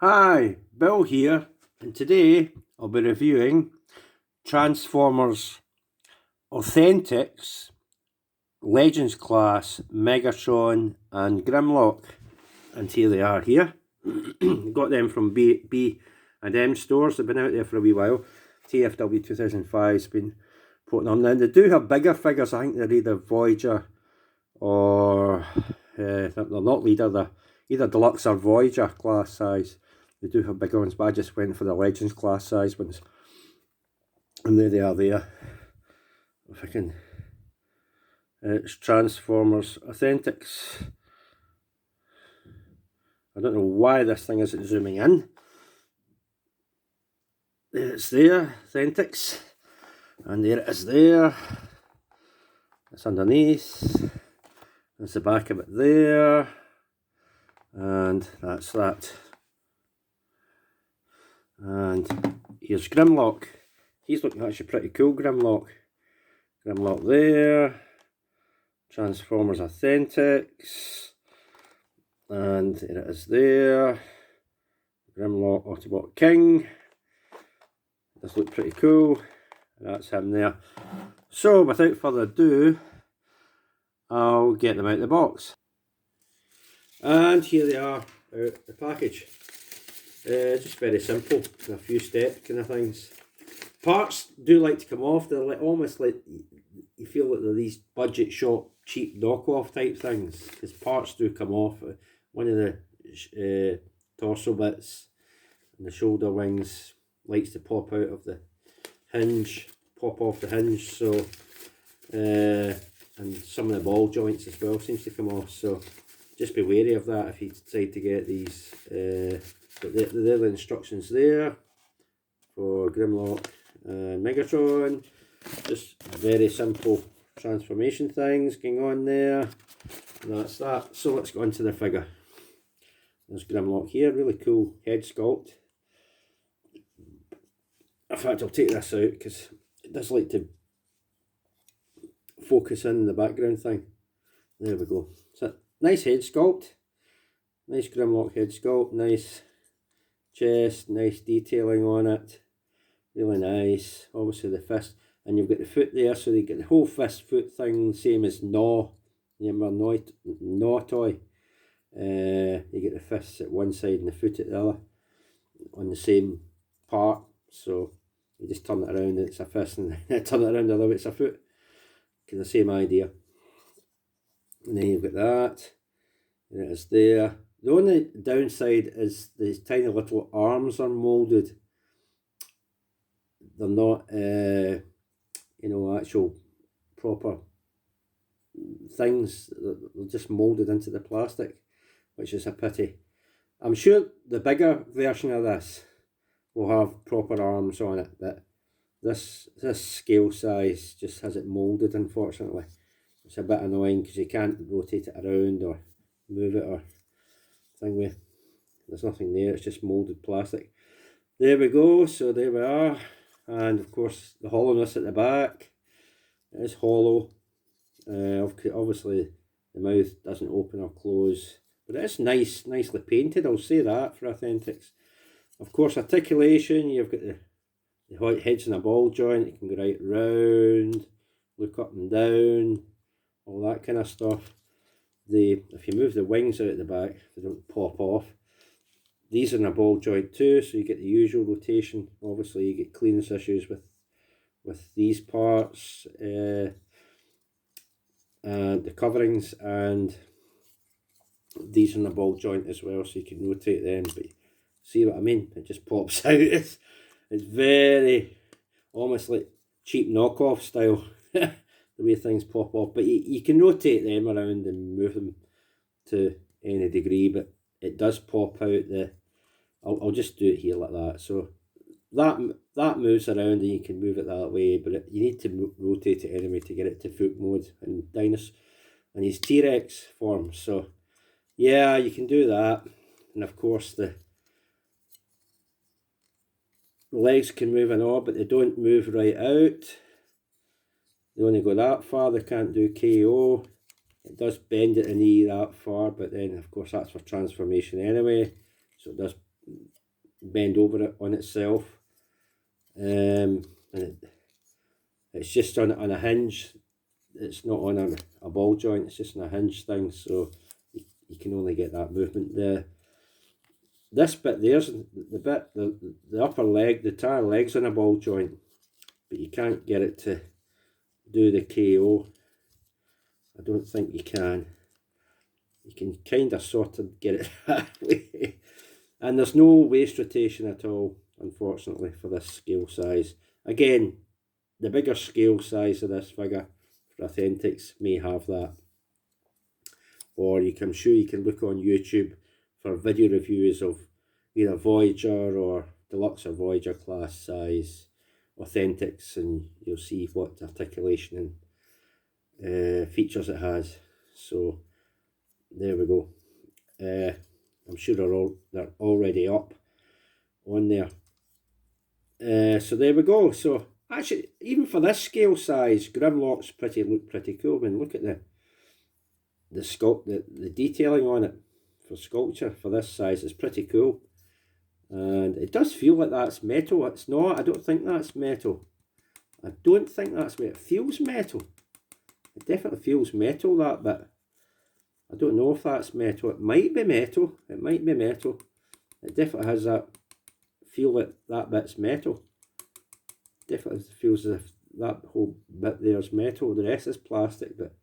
Hi, Bill here, and today I'll be reviewing Transformers Authentics, Legends class, Megatron and Grimlock. And here they are here. Got them from B&M stores. They've been out there for a wee while. TFW 2005's been putting them. Now they do have bigger figures. I think they're either Voyager or they're not Leader, they're either Deluxe or Voyager class size. They do have bigger ones, but I just went for the Legends class size ones. And there they are there. If I can... it's Transformers Authentics. I don't know why this thing isn't zooming in. There it's there, Authentics. And there it is there. It's underneath. There's the back of it there. And that's that. And here's Grimlock. He's looking actually pretty cool, Grimlock. Grimlock there. Transformers Authentics. And there it is there. Grimlock Autobot King. This looks pretty cool. That's him there. So without further ado, I'll get them out of the box. And here they are out the package. Just very simple, a few step kind of things. Parts do like to come off. They're like almost like you feel like they're these budget shop cheap knockoff type things, because parts do come off. One of the torso bits and the shoulder wings likes to pop out of the hinge, pop off the hinge. So and some of the ball joints as well seems to come off. So just be wary of that if you decide to get these. But they're the instructions there for Grimlock and Megatron. Just very simple transformation things going on there. And that's that. So let's go into the figure. There's Grimlock here, really cool head sculpt. In fact, I'll take this out because it does like to focus in the background thing. There we go. So nice head sculpt. Nice Grimlock head sculpt. Nice chest, nice detailing on it, really nice. Obviously the fist, and you've got the foot there, so you get the whole fist foot thing, same as Gnaw. You remember Gnaw toy? You get the fists at one side and the foot at the other on the same part. So you just turn it around, it's a fist, and then turn it around the other way, it's a foot. Because the same idea. And then you've got that. And it is there. The only downside is these tiny little arms are moulded. They're not, you know, actual proper things. They're just moulded into the plastic, which is a pity. I'm sure the bigger version of this will have proper arms on it, but this scale size just has it moulded, unfortunately. It's a bit annoying because you can't rotate it around or move it or thing with. There's nothing there, it's just moulded plastic. There we go, so there we are. And of course the hollowness at the back. It is hollow. Obviously the mouth doesn't open or close, but it is nicely painted, I'll say that for Authentics. Of course, articulation, you've got the heads in a ball joint, it can go right round, look up and down, all that kind of stuff. If you move the wings out the back, they don't pop off. These are in a ball joint too, so you get the usual rotation. Obviously you get clearance issues with these parts, and the coverings, and these are in a ball joint as well, so you can rotate them. But see what I mean? It just pops out. It's very almost like cheap knockoff style. The way things pop off, but you can rotate them around and move them to any degree, but it does pop out the... I'll just do it here like that. So that moves around and you can move it that way, but you need to rotate it anyway to get it to foot mode and Dinosaur and his T-Rex form. So yeah, you can do that. And of course the legs can move and all, but they don't move right out. They only go that far, they can't do KO. It does bend at the knee that far, but then of course that's for transformation anyway. So it does bend over it on itself. And it's just on a hinge. It's not on a ball joint, it's just on a hinge thing, so you can only get that movement. This bit there's the upper leg, the entire leg's on a ball joint, but you can't get it to do the KO. I don't think you can. You can kind of sort of get it that way. And there's no waist rotation at all, unfortunately, for this scale size. Again, the bigger scale size of this figure for Authentics may have that. Or I'm sure you can look on YouTube for video reviews of either Voyager or Deluxe or Voyager class size Authentics, and you'll see what articulation and features it has. So there we go. I'm sure they're already up on there. So there we go. So actually, even for this scale size, Grimlock's look pretty cool. I mean, look at the detailing on it for sculpture for this size is pretty cool. And it does feel like that's metal. It's not. I don't think that's metal. I don't think that's metal. It feels metal. It definitely feels metal, that bit. I don't know if that's metal. It might be metal. It might be metal. It definitely has that feel that that bit's metal. Definitely feels as if that whole bit there's metal. The rest is plastic, but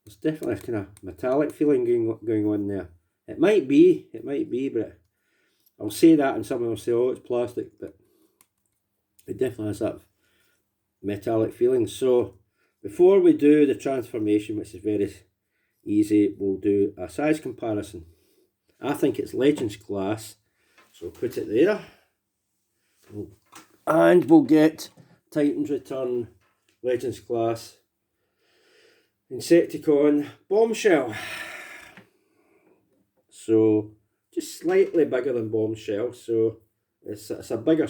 there's definitely a kind of metallic feeling going on there. It might be, but I'll say that and someone will say, oh, it's plastic, but it definitely has that metallic feeling. So before we do the transformation, which is very easy, we'll do a size comparison. I think it's Legends class, so we'll put it there. And we'll get Titan's Return Legends class Insecticon Bombshell. So just slightly bigger than Bombshell, so it's a bigger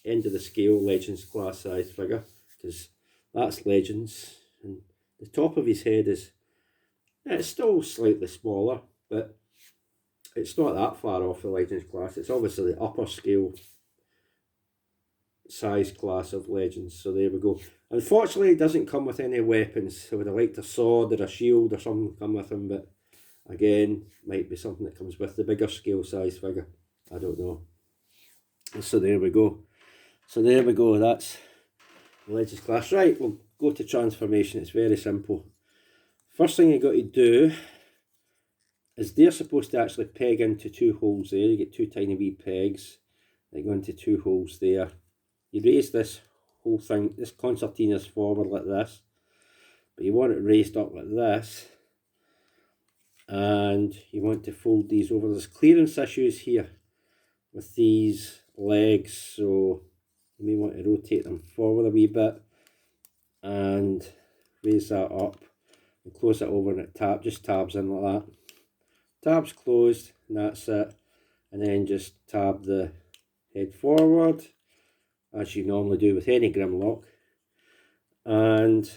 end of the scale Legends class size figure, because that's Legends, and the top of his head is, it's still slightly smaller, but it's not that far off the Legends class. It's obviously the upper scale size class of Legends, so there we go. Unfortunately, it doesn't come with any weapons. I would have liked a sword or a shield or something come with him, but again, might be something that comes with the bigger scale size figure. I don't know. So there we go. That's the Legends class. Right, we'll go to transformation. It's very simple. First thing you got to do is they're supposed to actually peg into two holes there. You get two tiny wee pegs. They go into two holes there. You raise this whole thing, this concertina's forward like this, but you want it raised up like this, and you want to fold these over. There's clearance issues here with these legs, so you may want to rotate them forward a wee bit and raise that up and close it over, and it just tabs in like that. Tabs closed, and that's it. And then just tab the head forward, as you normally do with any Grimlock. And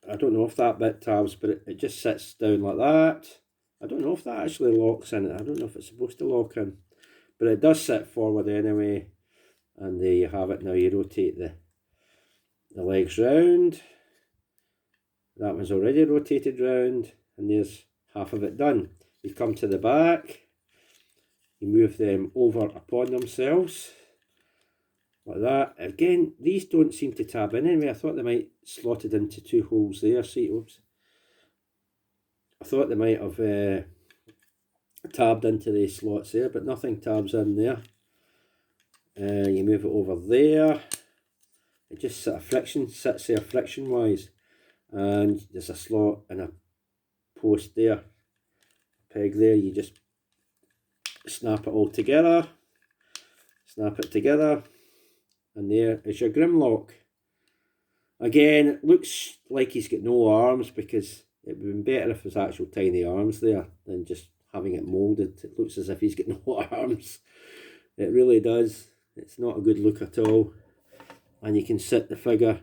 I don't know if that bit tabs, but it just sits down like that. I don't know if that actually locks in. I don't know if it's supposed to lock in, but it does sit forward anyway. And there you have it. Now you rotate the legs round. That one's already rotated round, and there's half of it done. You come to the back, you move them over upon themselves, like that. Again, these don't seem to tab in anyway. I thought they might slot it into two holes there. See, oops. I thought they might have tabbed into the slots there, but nothing tabs in there. You move it over there. It just sits there friction wise. And there's a slot and a post there, a peg there. You just snap it all together, snap it together, and there is your Grimlock. Again, it looks like he's got no arms, because it would have been better if there's actual tiny arms there than just having it moulded. It looks as if he's got no arms. It really does. It's not a good look at all. And you can sit the figure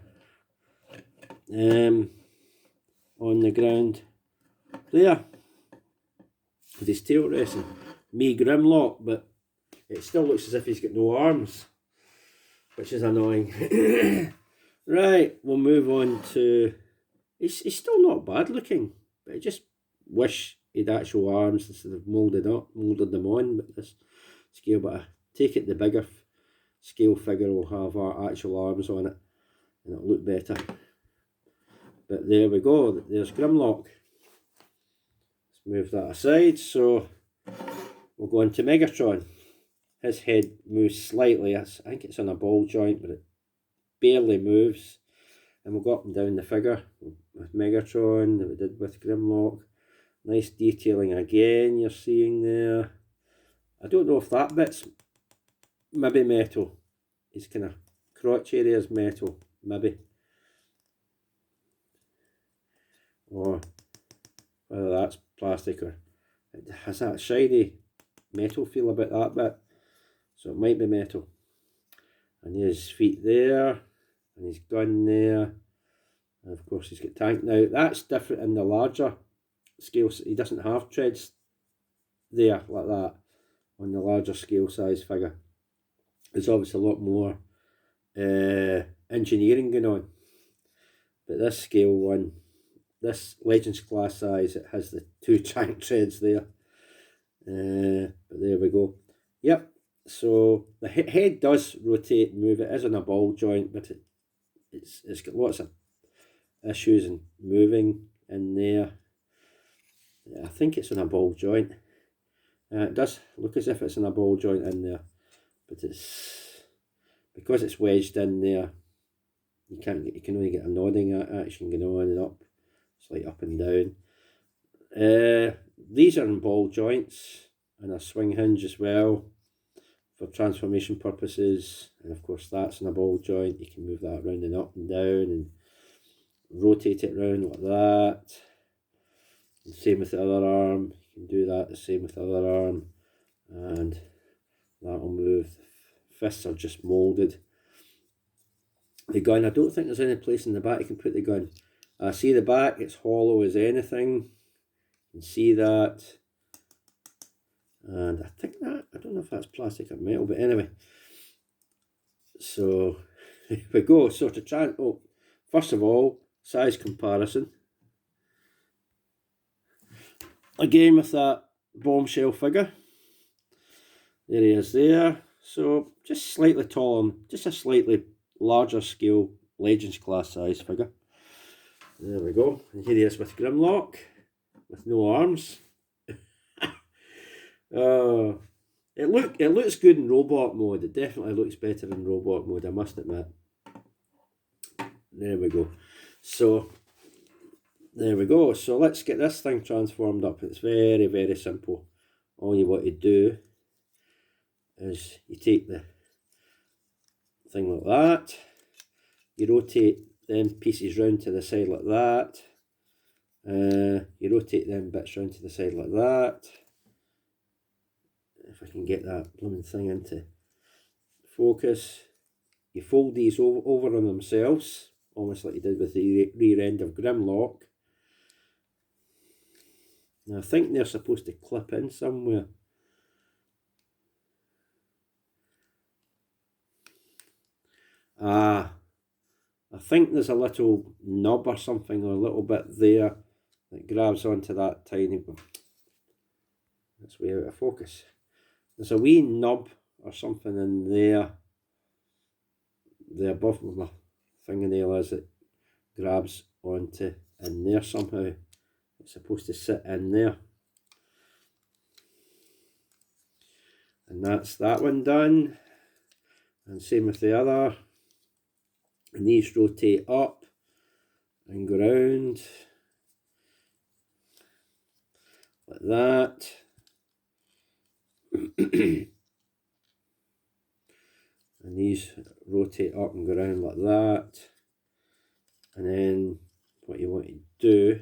on the ground there with his tail resting. me Grimlock, but it still looks as if he's got no arms, which is annoying. Right, we'll move on to... He's still not bad looking, but I just wish he'd actual arms instead of moulded them on with this scale. But I take it the bigger scale figure will have our actual arms on it, and it'll look better. But there we go, there's Grimlock. Let's move that aside. So we'll go into Megatron. His head moves slightly. I think it's on a ball joint, but it barely moves. And we'll go up and down the figure with Megatron that we did with Grimlock. Nice detailing again you're seeing there. I don't know if that bit's maybe metal. His kind of crotch area is metal, maybe. Or whether that's plastic or it has that shiny metal feel about that bit. So it might be metal. And his feet there, and his gun there. And of course he's got tank now. That's different in the larger scale. He doesn't have treads there like that on the larger scale size figure. There's obviously a lot more engineering going on. But this scale one, this Legends class size, it has the 2 tank treads there. But there we go. Yep. So the head does rotate and move. It is on a ball joint, but it's got lots of issues in moving in there. I think it's on a ball joint. It does look as if it's in a ball joint in there, but it's because it's wedged in there. You can only get a nodding action going on and up, slight up and down. These are in ball joints and a swing hinge as well for transformation purposes, and of course that's in a ball joint. You can move that around and up and down and rotate it around like that. And same with the other arm, you can do that the same with the other arm, and that'll move. The fists are just moulded. The gun, I don't think there's any place in the back you can put the gun. See the back, it's hollow as anything. You can see that. And I think that, I don't know if that's plastic or metal, but anyway. So, here we go. So to try, first of all, size comparison. Again with that bombshell figure. There he is there. So, just slightly taller, just a slightly larger scale Legends class size figure. There we go. And here he is with Grimlock, with no arms. It looks good in robot mode. It definitely looks better in robot mode, I must admit. There we go. So there we go. So let's get this thing transformed up. It's very, very simple. All you want to do is you take the thing like that, you rotate them pieces round to the side like that, you rotate them bits round to the side like that. If I can get that blooming thing into focus, you fold these over on themselves, almost like you did with the rear end of Grimlock. Now I think they're supposed to clip in somewhere. I think there's a little knob or something, or a little bit there that grabs onto that tiny one. That's way out of focus. There's a wee knob or something in there, the above my fingernail is, it grabs onto in there somehow. It's supposed to sit in there. And that's that one done. And same with the other. And these rotate up and go round like that. And these rotate up and go around like that. And then what you want to do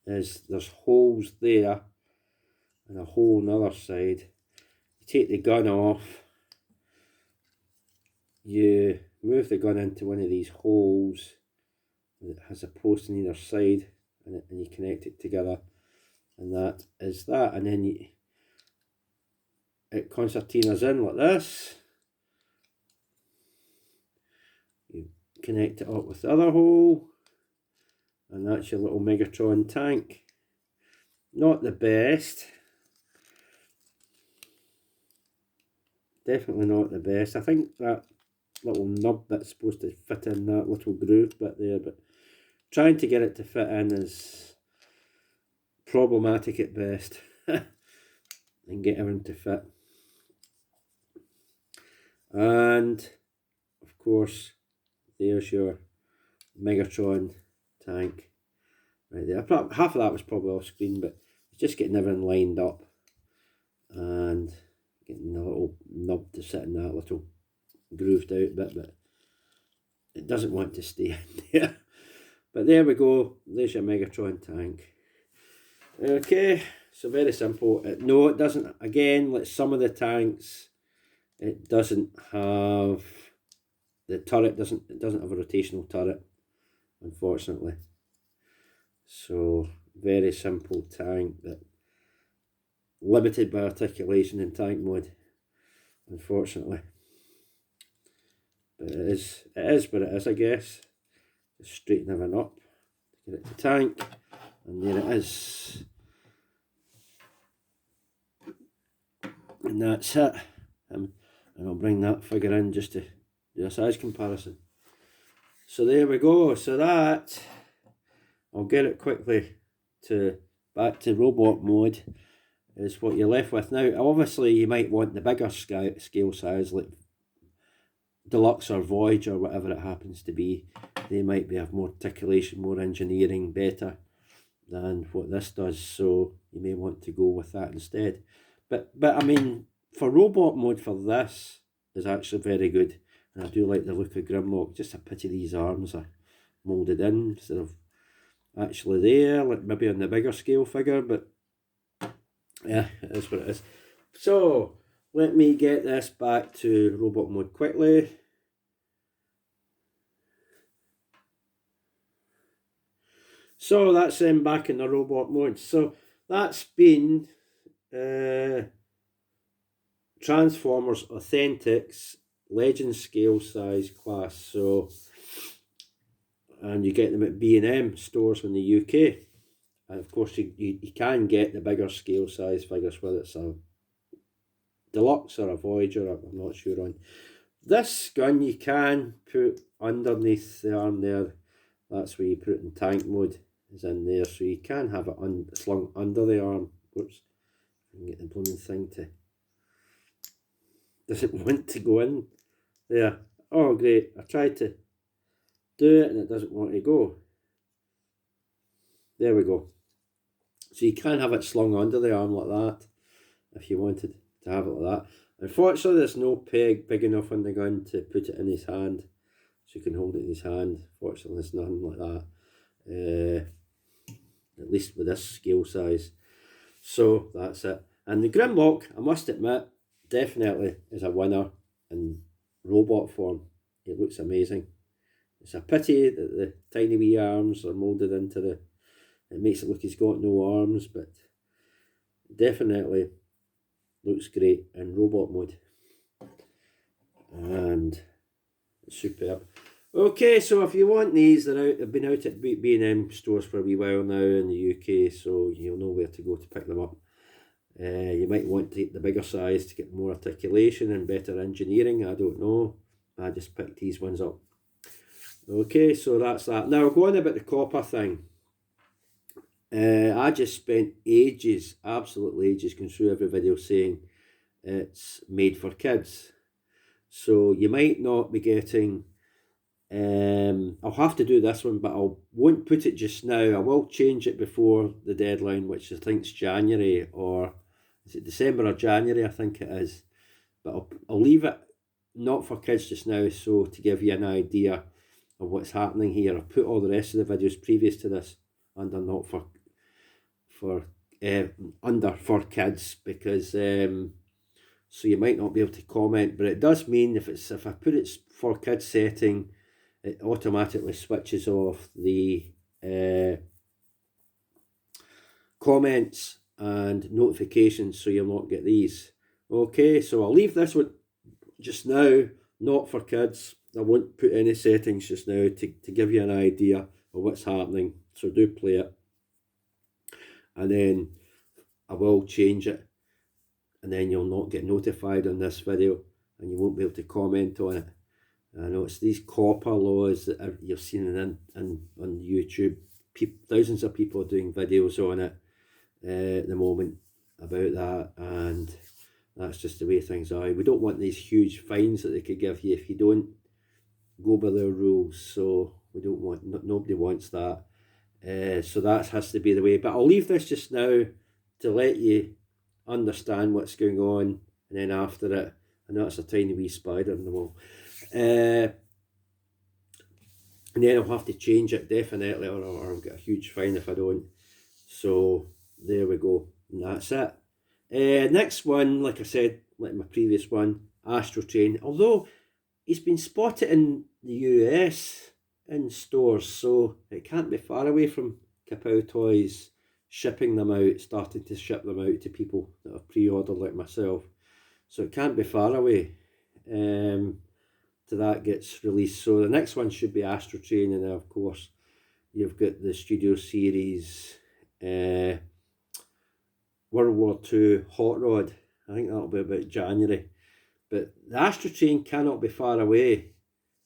is there's holes there and a hole on the other side. You take the gun off, you move the gun into one of these holes that has a post on either side, and you connect it together, and that is that. And then it concertinas in like this. You connect it up with the other hole, and that's your little Megatron tank. Not the best. Definitely not the best. I think that little nub bit's supposed to fit in that little groove bit there, but trying to get it to fit in is problematic at best. And get everything to fit. And of course, there's your Megatron tank right there. Half of that was probably off screen, but just getting everything lined up and getting the little nub to sit in that little grooved out bit, but it doesn't want to stay in there. But there we go, there's your Megatron tank. Okay, so very simple. No, it doesn't, again, like some of the tanks, it doesn't have, the turret doesn't have a rotational turret, unfortunately. So, very simple tank that limited by articulation in tank mode, unfortunately. But it is what it is, I guess. Just straighten everything up to get it to tank, and there it is. And that's it. And I'll bring that figure in just to do a size comparison. So there we go. So that, I'll get it quickly to back to robot mode, is what you're left with. Now, obviously, you might want the bigger scale size, like Deluxe or Voyage or whatever it happens to be. They might have more articulation, more engineering, better than what this does. So you may want to go with that instead. But I mean, for robot mode for this is actually very good. And I do like the look of Grimlock. Just a pity these arms are moulded in instead of actually there, like maybe on the bigger scale figure, but yeah, it is what it is. So let me get this back to robot mode quickly. So that's back in the robot mode. So that's been Transformers Authentics Legend Scale Size Class. So, and you get them at B&M stores in the UK. And of course you can get the bigger scale size figures, whether it's a Deluxe or a Voyager, I'm not sure on. This gun you can put underneath the arm there. That's where you put it in tank mode, is in there. So you can have it slung under the arm. Whoops. I can get the blooming thing to... Does it want to go in there? Oh great, I tried to do it and it doesn't want to go. There we go. So you can have it slung under the arm like that, if you wanted to have it like that. Unfortunately, there's no peg big enough on the gun to put it in his hand, so you can hold it in his hand. Fortunately, there's nothing like that, at least with this scale size. So that's it. And the Grimlock, I must admit, definitely is a winner in robot form. It looks amazing. It's a pity that the tiny wee arms are moulded into the... It makes it look he's got no arms, but definitely looks great in robot mode. And it's superb. Okay, so if you want these, they're out. They've been out at B&M stores for a wee while now in the UK, so you'll know where to go to pick them up. You might want to take the bigger size to get more articulation and better engineering. I don't know. I just picked these ones up. Okay, so that's that. Now, going about the copper thing. I just spent ages, absolutely ages, going through every video saying it's made for kids. So you might not be getting... I'll have to do this one, but I won't put it just now. I will change it before the deadline, which I think is January, or is it December or January, I think it is. But I'll leave it not for kids just now, so to give you an idea of what's happening here. I'll put all the rest of the videos previous to this under not for under for kids, because so you might not be able to comment, but it does mean if I put it for kids setting, it automatically switches off the comments and notifications so you'll not get these. Okay, so I'll leave this one just now, not for kids. I won't put any settings just now to give you an idea of what's happening, so do play it. And then I will change it, and then you'll not get notified on this video, and you won't be able to comment on it. I know it's these copper laws that you've seen on YouTube. Thousands of people are doing videos on it at the moment about that, and that's just the way things are. We don't want these huge fines that they could give you if you don't go by their rules, so we don't want, nobody wants that. So that has to be the way, but I'll leave this just now to let you understand what's going on, and then after it, I know it's a tiny wee spider in the wall, and then I'll have to change it definitely, or I'll get a huge fine if I don't. So there we go, and that's it. Next one, like I said, like my previous one, Astrotrain, although he's been spotted in the US in stores, so it can't be far away from Kapow Toys shipping them out, starting to ship them out to people that have pre-ordered like myself. So it can't be far away till that gets released. So the next one should be Astrotrain, and then of course you've got the Studio Series World War II Hot Rod. I think that'll be about January. But the Astrotrain cannot be far away.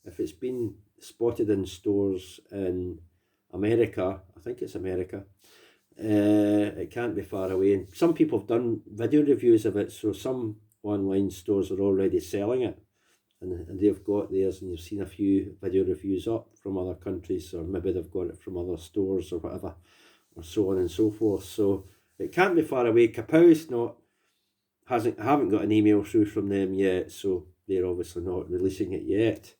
If it's been spotted in stores in America, I think it's America, it can't be far away. And some people have done video reviews of it, so some online stores are already selling it, and they've got theirs, and you've seen a few video reviews up from other countries, or maybe they've got it from other stores or whatever, or so on and so forth. So it can't be far away. Kapow's haven't got an email through from them yet, so they're obviously not releasing it yet,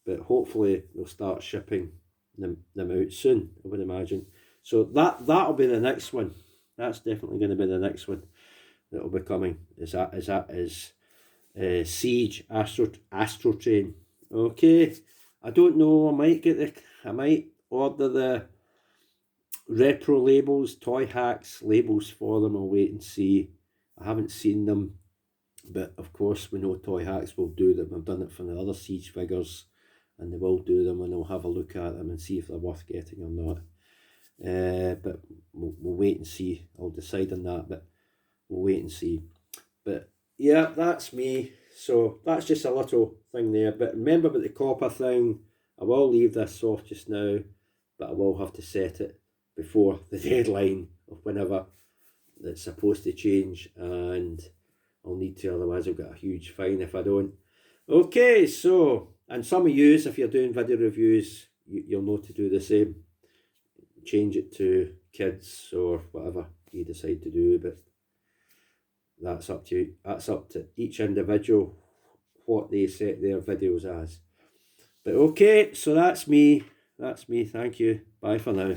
but hopefully they'll start shipping them out soon, I would imagine. So that'll be the next one. That's definitely going to be the next one that'll be coming. Is Siege Astrotrain. Okay, I don't know. I might order the Repro labels, Toy Hacks labels for them. I'll wait and see. I haven't seen them, but of course we know Toy Hacks will do them. I've done it for the other Siege figures, and they will do them, and I'll have a look at them and see if they're worth getting or not. But we'll wait and see. I'll decide on that, but we'll wait and see. But yeah, that's me. So that's just a little thing there. But remember about the copper thing, I will leave this off just now, but I will have to set it before the deadline of whenever it's supposed to change, and I'll need to, otherwise I'll get a huge fine if I don't. Okay, so, and some of you, if you're doing video reviews, you'll know to do the same. Change it to kids or whatever you decide to do, but that's up to you. That's up to each individual what they set their videos as. But okay, so that's me. Thank you. Bye for now.